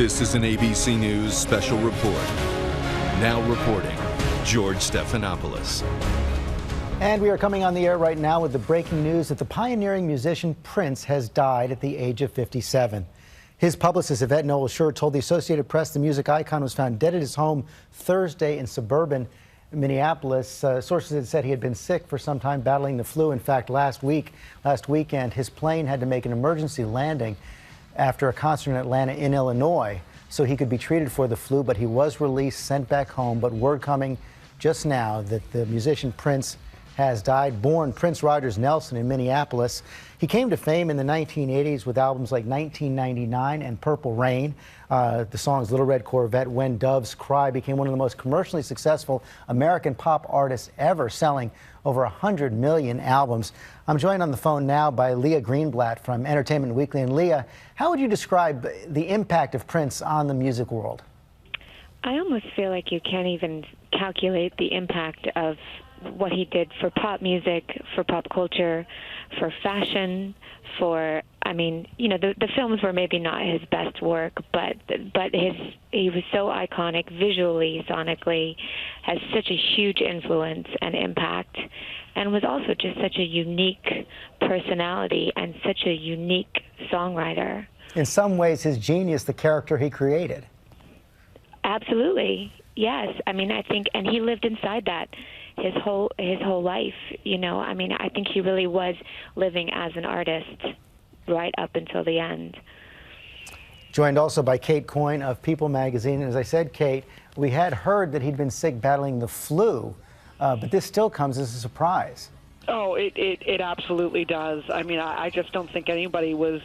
This is an ABC News special report. Now reporting, George Stephanopoulos. And we are coming on the air right now with the breaking news that the pioneering musician Prince has died at the age of 57. His publicist, Yvette Noel-Schure, told the Associated Press the music icon was found dead at his home Thursday in suburban Minneapolis. Sources had said he had been sick for some time, battling the flu. In fact, last weekend, his plane had to make an emergency landing after a concert in Atlanta in Illinois so he could be treated for the flu, but he was released, sent back home. But word coming just now that the musician Prince has died. Born Prince Rogers Nelson in Minneapolis, he came to fame in the 1980s with albums like 1999 and Purple Rain. The songs Little Red Corvette, When Doves Cry became one of the most commercially successful American pop artists ever, selling over 100 million albums. I'm joined on the phone now by Leah Greenblatt from Entertainment Weekly. And Leah, how would you describe the impact of Prince on the music world? I almost feel like you can't even calculate the impact of what he did for pop music, for pop culture, for fashion, for, the films were maybe not his best work, but he was so iconic visually, sonically, has such a huge influence and impact, and was also just such a unique personality and such a unique songwriter. In some ways, his genius, the character he created. Absolutely, yes. I think, and he lived inside that his whole life, I think he really was living as an artist right up until the end. Joined also by Kate Coyne of People magazine. And as I said, Kate, we had heard that he'd been sick battling the flu, but this still comes as a surprise. Oh, it absolutely does. I just don't think anybody was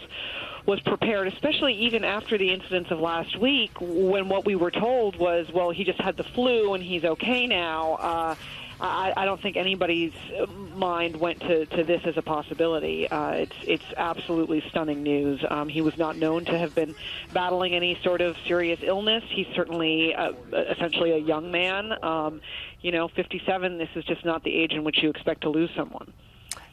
prepared, especially even after the incidents of last week, when what we were told was, well, he just had the flu and he's okay now. I don't think anybody's mind went to this as a possibility. It's absolutely stunning news. He was not known to have been battling any sort of serious illness. He's certainly essentially a young man. 57, this is just not the age in which you expect to lose someone.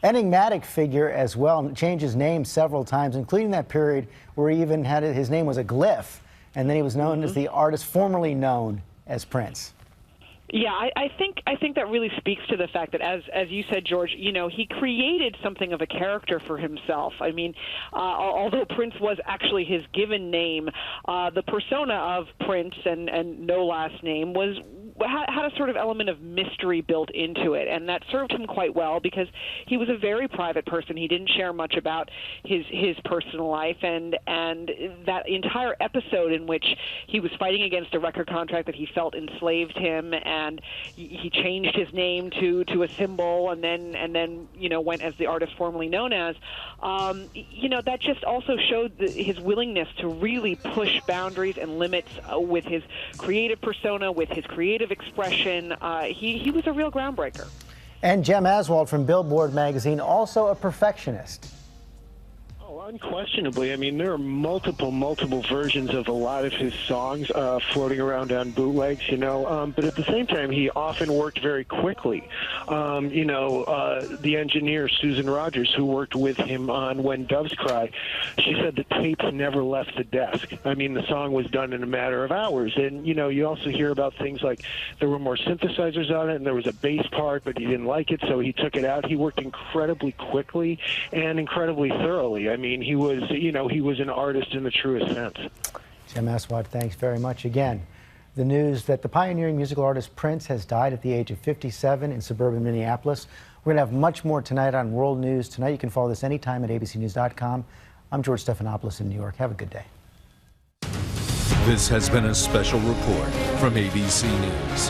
Enigmatic figure as well, changed his name several times, including that period where he even had his name was a glyph, and then he was known as the artist formerly known as Prince. Yeah, I think that really speaks to the fact that, as you said, George, he created something of a character for himself. Although Prince was actually his given name, the persona of Prince and no last name had a sort of element of mystery built into it, and that served him quite well because he was a very private person. He didn't share much about his personal life, and that entire episode in which he was fighting against a record contract that he felt enslaved him, and he changed his name to a symbol, and then went as the artist formerly known as. That just also showed his willingness to really push boundaries and limits with his creative persona, with his creative expression. He was a real groundbreaker. And Jem Aswald from Billboard magazine, also a perfectionist. Unquestionably. There are multiple versions of a lot of his songs floating around on bootlegs, but at the same time, he often worked very quickly. The engineer, Susan Rogers, who worked with him on When Doves Cry, she said the tapes never left the desk. The song was done in a matter of hours. And, you also hear about things like there were more synthesizers on it and there was a bass part, but he didn't like it, so he took it out. He worked incredibly quickly and incredibly thoroughly. He was an artist in the truest sense. Jem Aswald, thanks very much again. The news that the pioneering musical artist Prince has died at the age of 57 in suburban Minneapolis. We're going to have much more tonight on World News Tonight. You can follow this anytime at abcnews.com. I'm George Stephanopoulos in New York. Have a good day. This has been a special report from ABC News.